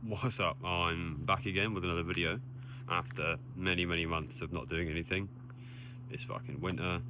What's up? I'm back again with another video after many months of not doing anything. It's fucking winter,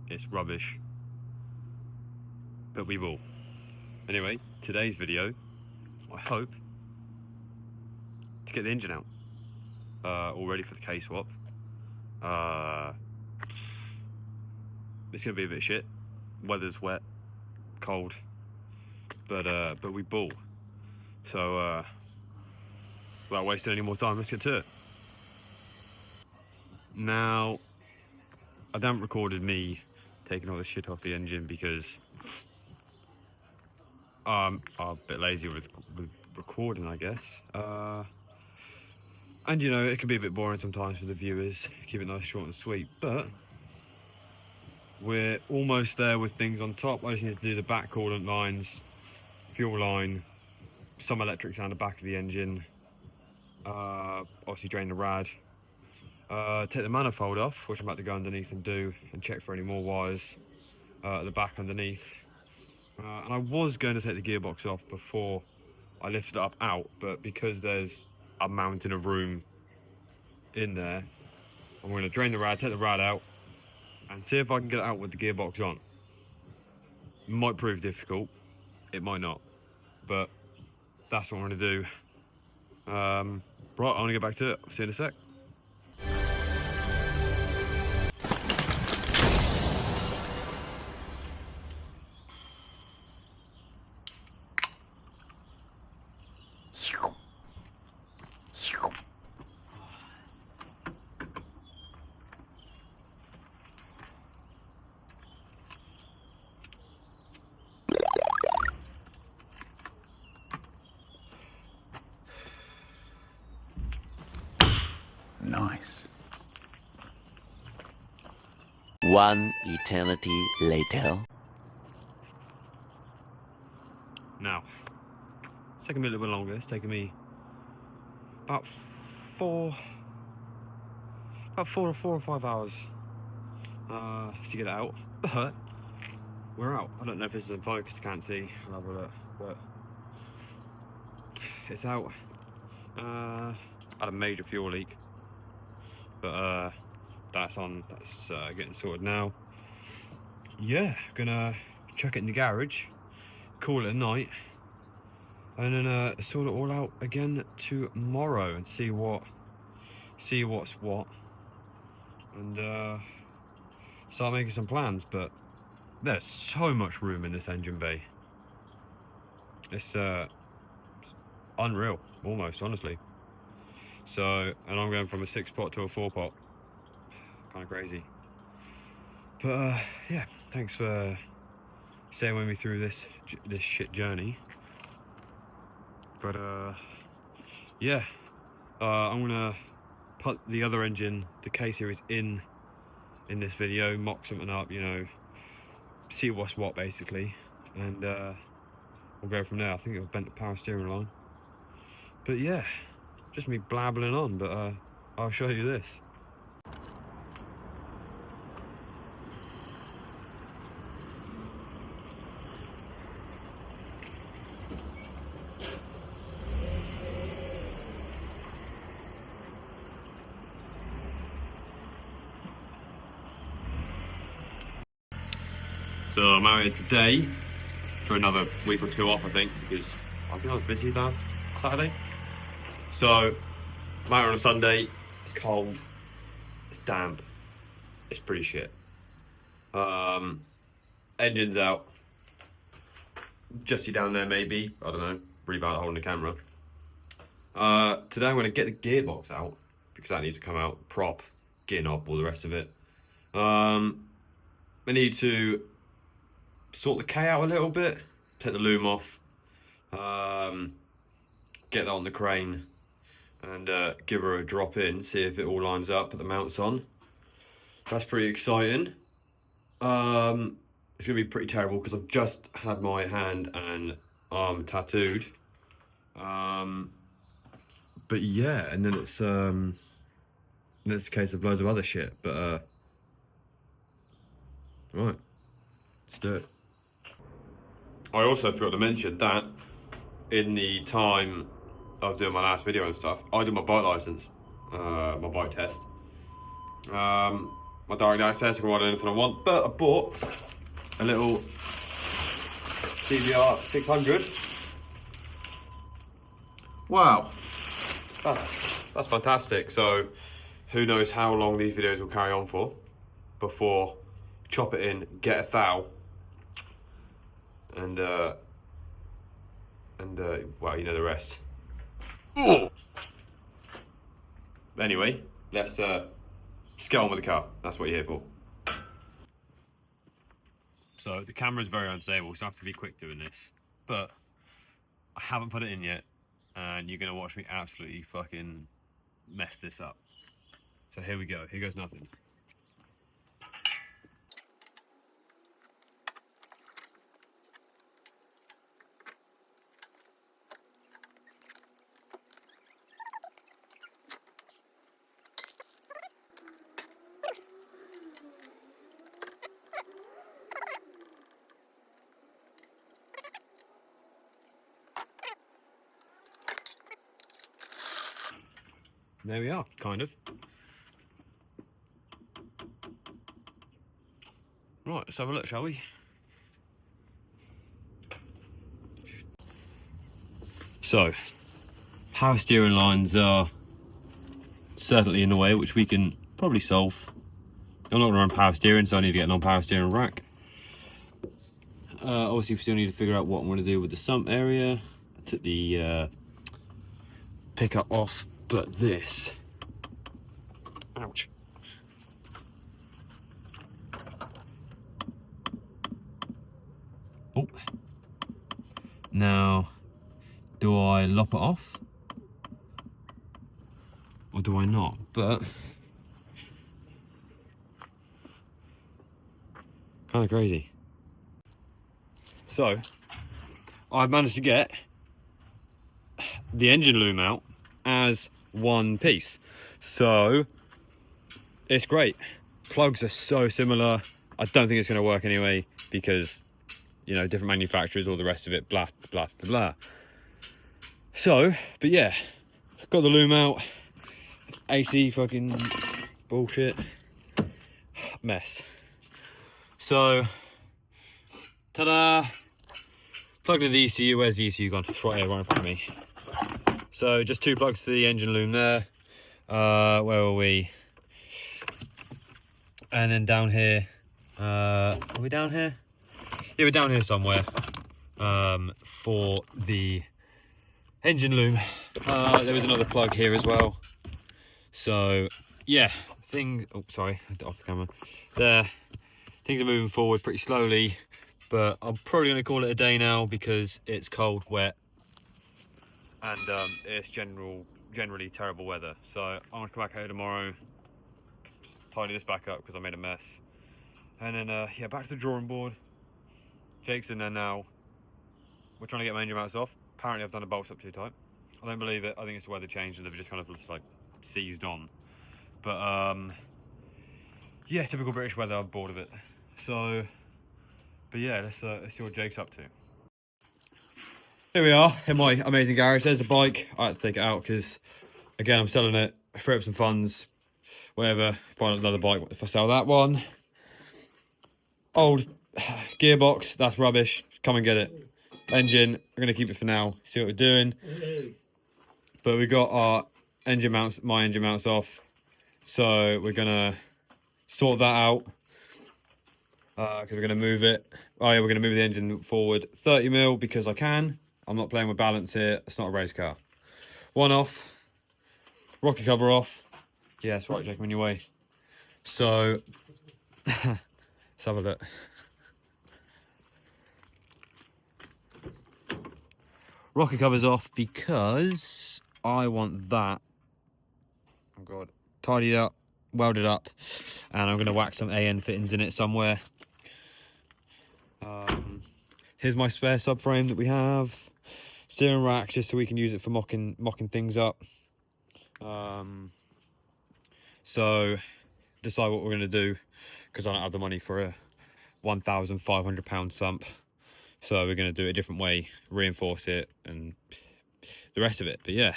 it's rubbish, but we will. Anyway, today's video, I hope to get the engine out, all ready for the K-swap. It's gonna be a bit shit, weather's wet, cold, but we ball. So without wasting any more time, let's get to it. Now, I haven't recorded me taking all this shit off the engine because I'm a bit lazy with recording, I guess. And you know, it can be a bit boring sometimes for the viewers, keep it nice, short and sweet, but we're almost there with things on top. I just need to do the back coolant lines, fuel line, some electrics down the back of the engine, obviously drain the rad, take the manifold off, which I'm about to go underneath and do, and check for any more wires at the back underneath. And I was going to take the gearbox off before I lifted it up out, but because there's a mountain of room in there, I'm going to drain the rad, take the rad out, and see if I can get it out with the gearbox on. It might prove difficult, it might not, but that's what I'm going to do. Right, I'm going to get back to it. See you in a sec. Nice. One eternity later. Now, it's taking me a little bit longer. It's taking me about four or 5 hours to get it out, but we're out. I don't know if this is in focus, can't see. I'll have a look, but it's out. Had a major fuel leak, but that's getting sorted now. Yeah, gonna chuck it in the garage, call it a night, and then sort it all out again tomorrow and see what's what, and start making some plans. But there's so much room in this engine bay. It's unreal, almost, honestly. So, and I'm going from a 6-pot to a 4-pot. Kind of crazy. But yeah, thanks for staying with me through this shit journey. But yeah, I'm gonna put the other engine, the K series, in this video, mock something up, you know, see what's what basically, and we'll go from there. I think it'll bent the power steering line. But yeah, just me blabbling on, but I'll show you this. So I'm out here today for another week or two off, I think, because I think I was busy last Saturday. So I'm out on a Sunday. It's cold, it's damp, it's pretty shit. Engine's out. Jesse down there maybe, I don't know, really bad at holding the camera. Today I'm going to get the gearbox out because that needs to come out, prop, gear knob, all the rest of it. I need to sort the K out a little bit, take the loom off, get that on the crane, and give her a drop in, see if it all lines up, put the mounts on. That's pretty exciting. It's gonna be pretty terrible because I've just had my hand and arm tattooed. But yeah, and then it's a case of loads of other shit. But right, let's do it. I also forgot to mention that in the time I was doing my last video and stuff, I did my bike license, my bike test. My direct access, I can ride anything I want, but I bought a little CBR 600. Wow, that's fantastic. So who knows how long these videos will carry on for before chop it in, get a thou, and well, you know the rest. Ooh. Anyway, let's get on with the car. That's what you're here for. So the camera is very unstable, so I have to be quick doing this. But I haven't put it in yet, and you're gonna watch me absolutely fucking mess this up. So here we go. Here goes nothing. There we are, kind of. Right, let's have a look, shall we? So, power steering lines are certainly in the way, which we can probably solve. I'm not going to run power steering, so I need to get a non-power steering rack. Obviously, we still need to figure out what I'm going to do with the sump area. I took the pickup off, but this... Ouch. Oh. Now, do I lop it off? Or do I not? But... kind of crazy. So, I've managed to get the engine loom out as one piece. So, it's great. Plugs are so similar. I don't think it's going to work anyway because, you know, different manufacturers, all the rest of it, blah, blah, blah, blah. So, but yeah, got the loom out. AC fucking bullshit. Mess. So, ta-da! Plugged in the ECU. Where's the ECU gone? It's right here, right in front of me. So, just two plugs to the engine loom there. Where were we? And then down here. Are we down here? Yeah, we're down here somewhere. For the engine loom. There was another plug here as well. So, yeah. Oh, sorry. Off the camera. There. Things are moving forward pretty slowly, but I'm probably going to call it a day now because it's cold, wet, and it's generally terrible weather. So I'm going to come back here tomorrow, tidy this back up because I made a mess, and then yeah, back to the drawing board. Jake's in there now. We're trying to get my engine mounts off. Apparently I've done the bolts up too tight. I don't believe it. I think it's the weather change and they've just kind of like seized on. But yeah, typical British weather. I'm bored of it. So, but yeah, let's see what Jake's up to. Here we are in my amazing garage. There's a bike. I had to take it out because, again, I'm selling it. Free up some funds, whatever. Buy another bike if I sell that one. Old gearbox, that's rubbish. Come and get it. Engine, I'm gonna keep it for now. See what we're doing. But we got our engine mounts, my engine mounts off. So we're gonna sort that out. Because we're going to move it. Oh yeah, we're going to move the engine forward 30mm because I can. I'm not playing with balance here. It's not a race car. One off. Rocket cover off. Yeah, that's right, Jake, I'm on your way. So, let's have a look. Rocket cover's off because I want that. Oh God. Tidied up, welded up, and I'm going to whack some AN fittings in it somewhere. Here's my spare subframe that we have. Steering rack, just so we can use it for mocking things up. So decide what we're going to do because I don't have the money for a £1,500 sump. So we're going to do it a different way, reinforce it, and the rest of it. But yeah,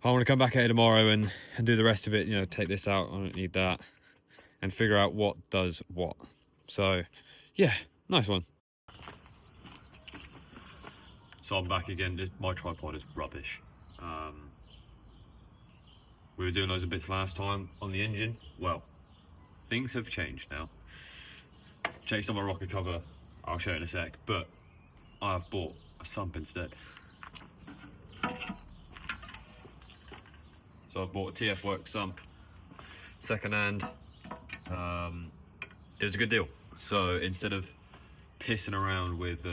I want to come back here tomorrow and do the rest of it, you know, take this out, I don't need that, and figure out what does what. So yeah, nice one. So I'm back again. My tripod is rubbish. We were doing loads of bits last time on the engine. Well, things have changed now. Chased on my rocker cover, I'll show you in a sec, but I've bought a sump instead. So I've bought a TF Works sump, second hand. It was a good deal. So instead of pissing around with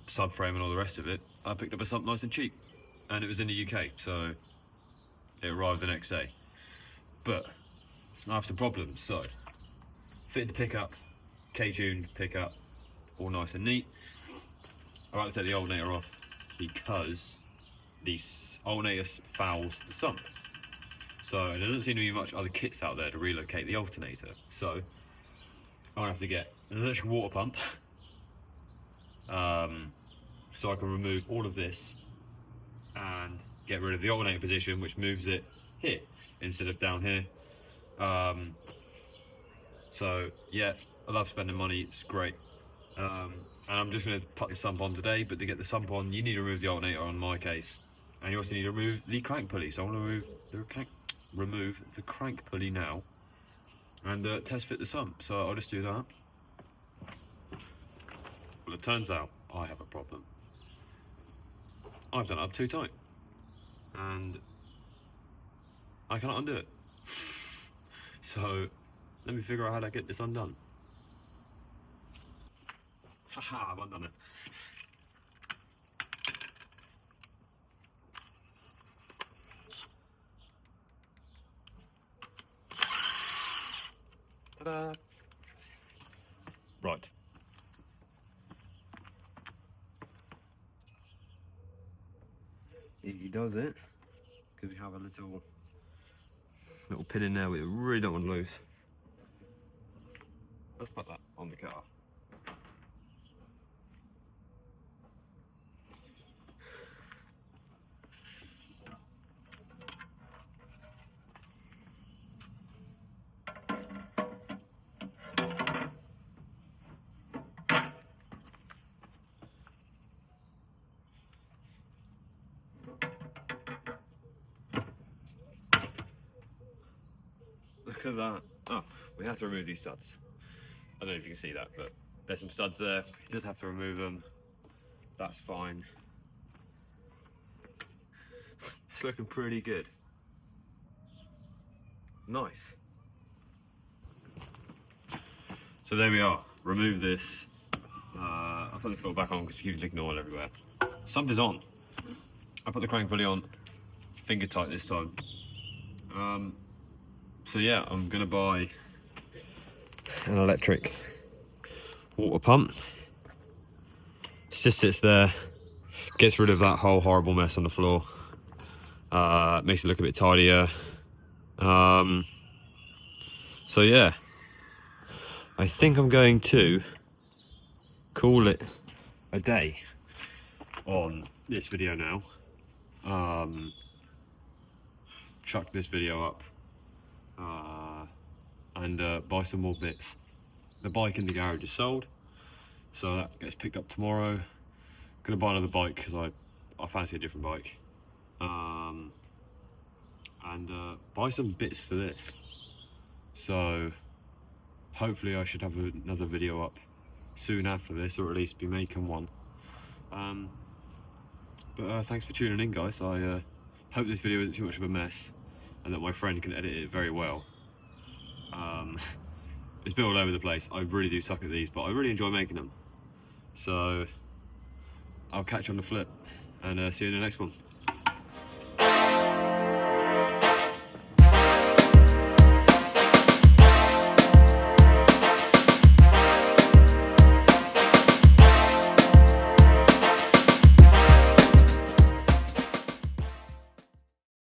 subframe and all the rest of it, I picked up a sump nice and cheap, and it was in the UK, so it arrived the next day. But I have some problems. So fitted the pickup, K-tuned pickup, all nice and neat. I like to take the alternator off because the alternator fouls the sump. So there doesn't seem to be much other kits out there to relocate the alternator. So I'm gonna have to get an electric water pump, so I can remove all of this and get rid of the alternator position, which moves it here instead of down here. So yeah, I love spending money, it's great. And I'm just going to put the sump on today, but to get the sump on, you need to remove the alternator on my case. And you also need to remove the crank pulley. So I want to remove the crank pulley now and test fit the sump. So I'll just do that. Well, it turns out I have a problem. I've done it up too tight, and I cannot undo it. So let me figure out how to get this undone. Haha, I've undone it. Ta-da! Right. He does it, because we have a little pin in there we really don't want to lose. Let's put that on the car. Look at that. Oh, we have to remove these studs. I don't know if you can see that, but there's some studs there. You just have to remove them. That's fine. It's looking pretty good. Nice. So there we are. Remove this. I'll put the filter back on because it keeps leaking oil everywhere. Sump is on. I put the crank pulley on, finger tight this time. So yeah, I'm gonna buy an electric water pump. It just sits there, gets rid of that whole horrible mess on the floor, makes it look a bit tidier. So yeah, I think I'm going to call it a day on this video now. Chuck this video up and buy some more bits. The bike in the garage is sold, so that gets picked up tomorrow. Gonna buy another bike because I fancy a different bike, and buy some bits for this. So hopefully I should have another video up soon after this, or at least be making one. But thanks for tuning in, guys. I hope this video isn't too much of a mess and that my friend can edit it very well. It's been all over the place. I really do suck at these, but I really enjoy making them. So I'll catch you on the flip and see you in the next one.